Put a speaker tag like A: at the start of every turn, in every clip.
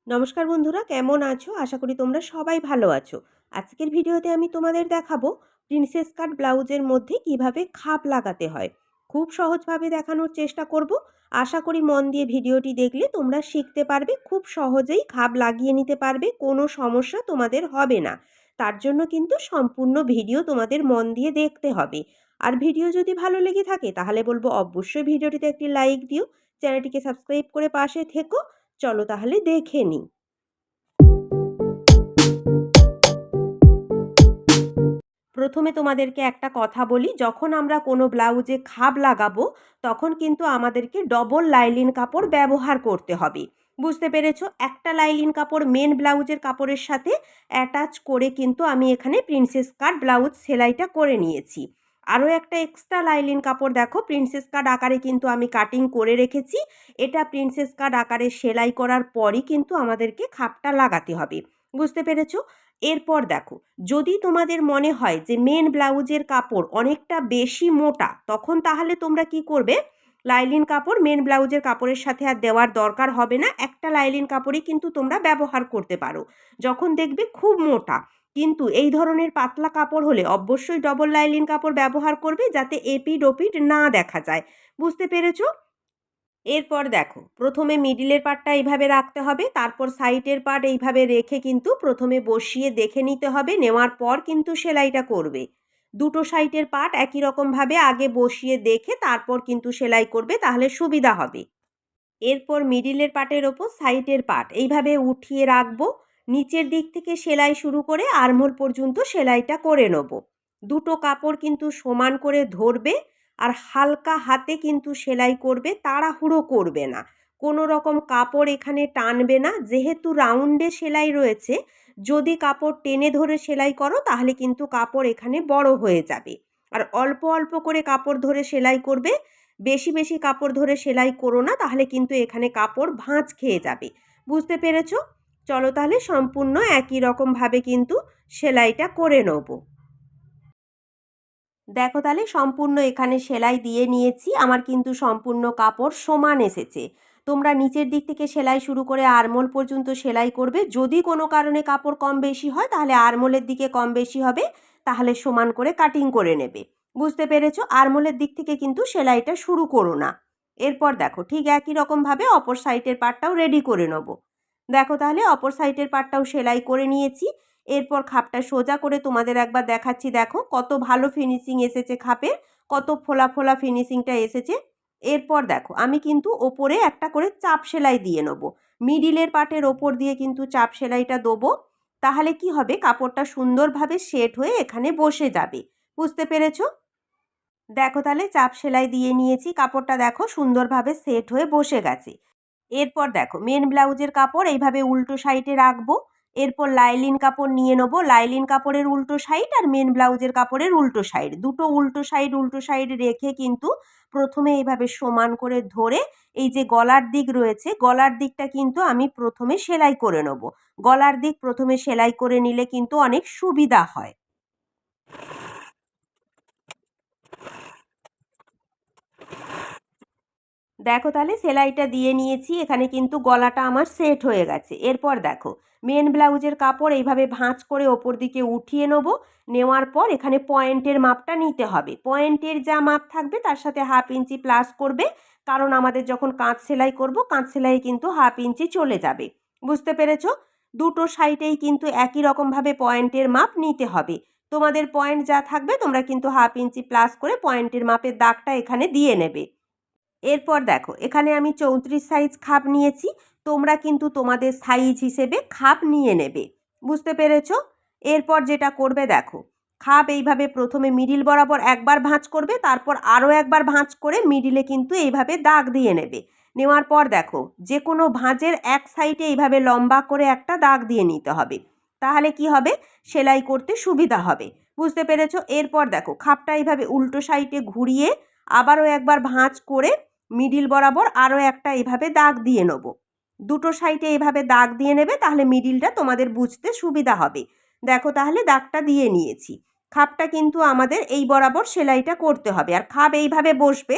A: নমস্কার বন্ধুরা, কেমন আছো? আশা করি তোমরা সবাই ভালো আছো। আজকের ভিডিওতে আমি তোমাদের দেখাবো প্রিন্সেস কাট ব্লাউজের মধ্যে কিভাবে খাপ লাগাতে হয়। খুব সহজভাবে দেখানোর চেষ্টা করব। আশা করি মন দিয়ে ভিডিওটি দেখলে তোমরা শিখতে পারবে, খুব সহজেই খাপ লাগিয়ে নিতে পারবে, কোনো সমস্যা তোমাদের হবে না। তার জন্য কিন্তু সম্পূর্ণ ভিডিও তোমাদের মন দিয়ে দেখতে হবে। আর ভিডিও যদি ভালো লেগে থাকে তাহলে বলবো অবশ্যই ভিডিওটিতে একটি লাইক দিও, চ্যানেলটিকে সাবস্ক্রাইব করে পাশে থেকো। চলো তাহলে দেখে নিই। প্রথমে তোমাদেরকে একটা কথা বলি, যখন আমরা কোনো ব্লাউজে খাপ লাগাবো তখন কিন্তু আমাদেরকে ডবল লাইলিন কাপড় ব্যবহার করতে হবে। বুঝতে পেরেছো? একটা লাইলিন কাপড় মেন ব্লাউজের কাপড়ের সাথে অ্যাটাচ করে কিন্তু আমি এখানে প্রিন্সেস কাট ব্লাউজ সেলাইটা করে নিয়েছি। আরও একটা এক্সট্রা লাইলিন কাপড় দেখো প্রিন্সেস কাট আকারে কিন্তু আমি কাটিং করে রেখেছি। এটা প্রিন্সেস কাট আকারে সেলাই করার পরই কিন্তু আমাদেরকে খাপটা লাগাতে হবে। বুঝতে পেরেছো? এরপর দেখো, যদি তোমাদের মনে হয় যে মেন ব্লাউজের কাপড় অনেকটা বেশি মোটা, তখন তাহলে তোমরা কি করবে, লাইলিন কাপড় মেন ব্লাউজের কাপড়ের সাথে আর দেওয়ার দরকার হবে না। একটা লাইলিন কাপড়ই কিন্তু তোমরা ব্যবহার করতে পারো। যখন দেখবে খুব মোটা, কিন্তু এই ধরনের পাতলা কাপড় হলে অবশ্যই ডবল লাইলিন কাপড় ব্যবহার করবে, যাতে এপিড ওপিড না দেখা যায়। বুঝতে পেরেছো? এরপর দেখো, প্রথমে মিডিলের পার্টটা এইভাবে রাখতে হবে, তারপর সাইডের পার্ট এইভাবে রেখে কিন্তু প্রথমে বসিয়ে দেখে নিতে হবে, নেওয়ার পর কিন্তু সেলাইটা করবে। দুটো সাইডের পার্ট একই রকমভাবে আগে বসিয়ে দেখে তারপর কিন্তু সেলাই করবে, তাহলে সুবিধা হবে। এরপর মিডিলের পার্টের ওপর সাইডের পার্ট এইভাবে উঠিয়ে রাখবো। নিচের দিক থেকে সেলাই শুরু করে আরমোল পর্যন্ত সেলাইটা করে নেব। দুটো কাপড় কিন্তু সমান করে ধরবে আর হালকা হাতে কিন্তু সেলাই করবে, তাড়াহুড়ো করবে না। কোনো রকম কাপড় এখানে টানবে না, যেহেতু রাউন্ডে সেলাই রয়েছে। যদি কাপড় টেনে ধরে সেলাই করো তাহলে কিন্তু কাপড় এখানে বড় হয়ে যাবে। আর অল্প অল্প করে কাপড় ধরে সেলাই করবে, বেশি বেশি কাপড় ধরে সেলাই করো না, তাহলে কিন্তু এখানে কাপড় ভাঁজ খেয়ে যাবে। বুঝতে পেরেছো? চলো তাহলে সম্পূর্ণ একই রকমভাবে কিন্তু সেলাইটা করে নেব। দেখো তাহলে সম্পূর্ণ এখানে সেলাই দিয়ে নিয়েছি, আমার কিন্তু সম্পূর্ণ কাপড় সমান এসেছে। তোমরা নিচের দিক থেকে সেলাই শুরু করে আরমোল পর্যন্ত সেলাই করবে। যদি কোনো কারণে কাপড় কম বেশি হয় তাহলে আরমোলের দিকে কম বেশি হবে, তাহলে সমান করে কাটিং করে নেবে। বুঝতে পেরেছো? আরমোলের দিক থেকে কিন্তু সেলাইটা শুরু করো না। এরপর দেখো, ঠিক একই রকমভাবে অপর সাইডের পার্টটাও রেডি করে নেব। দেখো তাহলে অপর সাইডের পার্টটাও সেলাই করে নিয়েছি। এরপর খাপটা সোজা করে তোমাদের একবার দেখাচ্ছি, দেখো কত ভালো ফিনিশিং এসেছে খাপের, কত ফোলা ফোলা ফিনিশিংটা এসেছে। এরপর দেখো, আমি কিন্তু ওপরে একটা করে চাপ সেলাই দিয়ে নেব। মিডিলের পার্টের ওপর দিয়ে কিন্তু চাপ সেলাইটা দেবো। তাহলে কি হবে, কাপড়টা সুন্দরভাবে সেট হয়ে এখানে বসে যাবে। বুঝতে পেরেছো? দেখো তাহলে চাপ সেলাই দিয়ে নিয়েছি, কাপড়টা দেখো সুন্দরভাবে সেট হয়ে বসে গেছে। এরপর দেখো, মেন ব্লাউজের কাপড় এইভাবে উল্টো সাইডে রাখবো। এরপর লাইলিন কাপড় নিয়ে নেবো, লাইলিন কাপড়ের উল্টো সাইড আর মেন ব্লাউজের কাপড়ের উল্টো সাইড, দুটো উল্টো সাইড রেখে কিন্তু প্রথমে এইভাবে সমান করে ধরে এই যে গলার দিক রয়েছে, গলার দিকটা কিন্তু আমি প্রথমে সেলাই করে নেবো। গলার দিক প্রথমে সেলাই করে নিলে কিন্তু অনেক সুবিধা হয়। দেখো তাহলে সেলাইটা দিয়ে নিয়েছি, এখানে কিন্তু গলাটা আমার সেট হয়ে গেছে। এরপর দেখো, মেন ব্লাউজের কাপড় এইভাবে ভাঁজ করে ওপর দিকে উঠিয়ে নেব। নেওয়ার পর এখানে পয়েন্টের মাপটা নিতে হবে। পয়েন্টের যা মাপ থাকবে তার সাথে 1/2 ইঞ্চি প্লাস করবে, কারণ আমাদের যখন কাঁচ সেলাই করব, কাঁচ সেলাই কিন্তু 1/2 ইঞ্চি চলে যাবে। বুঝতে পেরেছো? দুটো সাইডেই কিন্তু একই রকমভাবে পয়েন্টের মাপ নিতে হবে। তোমাদের পয়েন্ট যা থাকবে তোমরা কিন্তু 1/2 ইঞ্চি প্লাস করে পয়েন্টের মাপের দাগটা এখানে দিয়ে নেবে। এরপর দেখো, এখানে আমি 34 সাইজ খাপ নিয়েছি। তোমরা কিন্তু তোমাদের সাইজ হিসেবে খাপ নিয়ে নেবে। বুঝতে পেরেছো? এরপর যেটা করবে দেখো, খাপ এইভাবে প্রথমে মিডিল বরাবর একবার ভাঁজ করবে, তারপর আরও একবার ভাঁজ করে মিডিলে কিন্তু এইভাবে দাগ দিয়ে নেবে। নেওয়ার পর দেখো, যে কোনো ভাঁজের এক সাইডে এইভাবে লম্বা করে একটা দাগ দিয়ে নিতে হবে। তাহলে কি হবে, সেলাই করতে সুবিধা হবে। বুঝতে পেরেছো? এরপর দেখো, খাপটা এইভাবে উল্টো সাইডে ঘুরিয়ে আবারও একবার ভাঁজ করে মিডিল বরাবর আরও একটা এইভাবে দাগ দিয়ে নেব। দুটো সাইডে এইভাবে দাগ দিয়ে নেবে, তাহলে মিডিলটা তোমাদের বুঝতে সুবিধা হবে। দেখো তাহলে দাগটা দিয়ে নিয়েছি। খাপটা কিন্তু আমাদের এই বরাবর সেলাইটা করতে হবে, আর খাপ এইভাবে বসবে,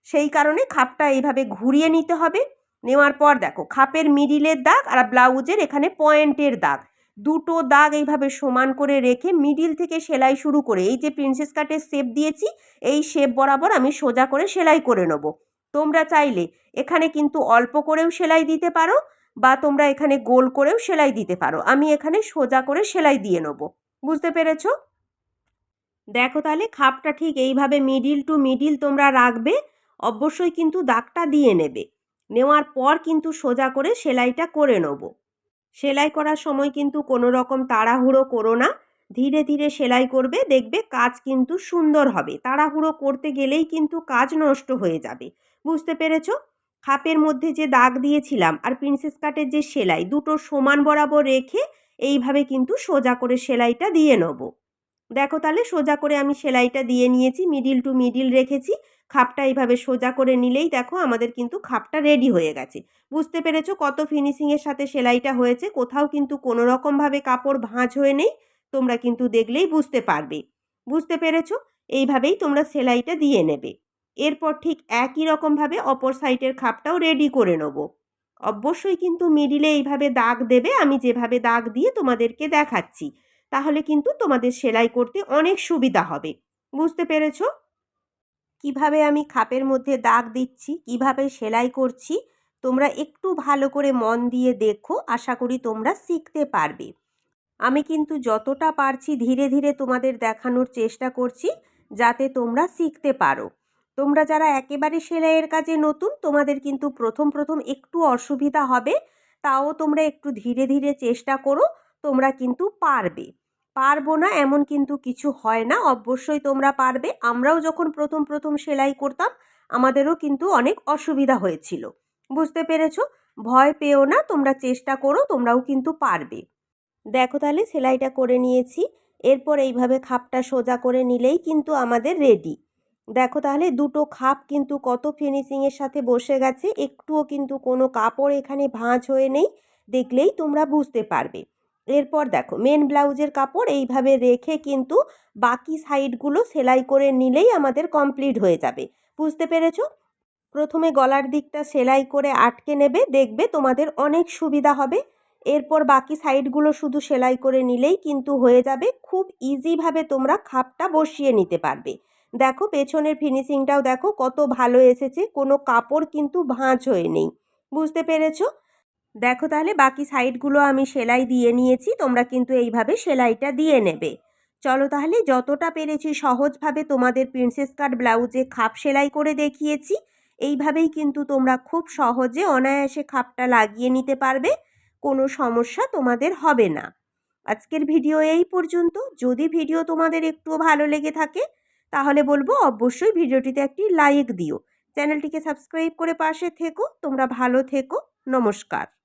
A: সেই কারণে খাপটা এইভাবে ঘুরিয়ে নিতে হবে। নেওয়ার পর দেখো খাপের মিডিলের দাগ আর ব্লাউজের এখানে পয়েন্টের দাগ, দুটো দাগ এইভাবে সমান করে রেখে মিডিল থেকে সেলাই শুরু করে এই যে প্রিন্সেস কাটের শেপ দিয়েছি এই শেপ বরাবর আমি সোজা করে সেলাই করে নেব। তোমরা চাইলে এখানে কিন্তু অল্প করেও সেলাই দিতে পারো বা তোমরা এখানে গোল করেও সেলাই দিতে পারো। আমি এখানে সোজা করে সেলাই দিয়ে নেব। বুঝতে পেরেছো? দেখো তাহলে খাপটা ঠিক এইভাবে মিডিল টু মিডিল তোমরা রাখবে, অবশ্যই কিন্তু দাগটা দিয়ে নেবে। নেওয়ার পর কিন্তু সোজা করে সেলাইটা করে নেব। সেলাই করার সময় কিন্তু কোনো রকম তাড়াহুড়ো করো না, ধীরে ধীরে সেলাই করবে, দেখবে কাজ কিন্তু সুন্দর হবে। তাড়াহুড়ো করতে গেলেই কিন্তু কাজ নষ্ট হয়ে যাবে। বুঝতে পেরেছো? খাপের মধ্যে যে দাগ দিয়েছিলাম আর প্রিন্সেস কাটের যে সেলাই দুটো সমান বরাবর রেখে এইভাবে কিন্তু সোজা করে সেলাইটা দিয়ে নেব। দেখো তাহলে সোজা করে আমি সেলাইটা দিয়ে নিয়েছি, মিডিল টু মিডিল রেখেছি। খাপটা এইভাবে সোজা করে নিলেই দেখো আমাদের কিন্তু খাপটা রেডি হয়ে গেছে। বুঝতে পেরেছো কত ফিনিশিংয়ের সাথে সেলাইটা হয়েছে? কোথাও কিন্তু কোনো রকমভাবে কাপড় ভাঁজ হয়ে নেই, তোমরা কিন্তু দেখলেই বুঝতে পারবে। বুঝতে পেরেছো? এইভাবেই তোমরা সেলাইটা দিয়ে নেবে। এরপর ঠিক একই রকমভাবে অপর সাইডের খাপটাও রেডি করে নেব। অবশ্যই কিন্তু মিডিলে এইভাবে দাগ দেবে, আমি যেভাবে দাগ দিয়ে তোমাদেরকে দেখাচ্ছি, তাহলে কিন্তু তোমাদের সেলাই করতে অনেক সুবিধা হবে। বুঝতে পেরেছো? কিভাবে আমি খাপের মধ্যে দাগ দিচ্ছি, কিভাবে সেলাই করছি, তোমরা একটু ভালো করে মন দিয়ে দেখো, আশা করি তোমরা শিখতে পারবে। আমি কিন্তু যতটা পারছি ধীরে ধীরে তোমাদের দেখানোর চেষ্টা করছি, যাতে তোমরা শিখতে পারো। তোমরা যারা একেবারে সেলাইয়ের কাজে নতুন, তোমাদের কিন্তু প্রথম প্রথম একটু অসুবিধা হবে, তাও তোমরা একটু ধীরে ধীরে চেষ্টা করো, তোমরা কিন্তু পারবে। পারবো না এমন কিন্তু কিছু হয় না, অবশ্যই তোমরা পারবে। আমরাও যখন প্রথম প্রথম সেলাই করতাম আমাদেরও কিন্তু অনেক অসুবিধা হয়েছিল। বুঝতে পেরেছো? ভয় পেও না, তোমরা চেষ্টা করো, তোমরাও কিন্তু পারবে। দেখো তাহলে সেলাইটা করে নিয়েছি। এরপর এইভাবে খাপটা সোজা করে নিলেই কিন্তু আমাদের রেডি। দেখো তাহলে দুটো খাপ কিন্তু কত ফিনিশিংয়ের সাথে বসে গেছে, একটুও কিন্তু কোনো কাপড় এখানে ভাঁজ হয়ে নেই, দেখলেই তোমরা বুঝতে পারবে। এরপর দেখো মেন ব্লাউজের কাপড় এইভাবে রেখে কিন্তু বাকি সাইডগুলো সেলাই করে নিলেই আমাদের কমপ্লিট হয়ে যাবে। বুঝতে পেরেছো? প্রথমে গলার দিকটা সেলাই করে আটকে নেবে, দেখবে তোমাদের অনেক সুবিধা হবে। এরপর বাকি সাইডগুলো শুধু সেলাই করে নিলেই কিন্তু হয়ে যাবে। খুব ইজিভাবে তোমরা খাপটা বসিয়ে নিতে পারবে। দেখো পেছনের ফিনিশিংটাও দেখো কত ভালো এসেছে, কোনো কাপড় কিন্তু ভাঁজ হয়ে নেই। বুঝতে পেরেছো? দেখো তাহলে বাকি সাইডগুলো আমি সেলাই দিয়ে নিয়েছি, তোমরা কিন্তু এইভাবে সেলাইটা দিয়ে নেবে। চলো তাহলে যতটা পেরেছি সহজভাবে তোমাদের প্রিন্সেস কাট ব্লাউজে খাপ সেলাই করে দেখিয়েছি। এইভাবেই কিন্তু তোমরা খুব সহজে অনায়াসে খাপটা লাগিয়ে নিতে পারবে, কোনো সমস্যা তোমাদের হবে না। আজকের ভিডিও এই পর্যন্ত। যদি ভিডিও তোমাদের একটুও ভালো লেগে থাকে তাহলে বলবো অবশ্যই ভিডিওটিতে একটি লাইক দিও, চ্যানেলটিকে সাবস্ক্রাইব করে পাশে থেকো। তোমরা ভালো থেকো। নমস্কার।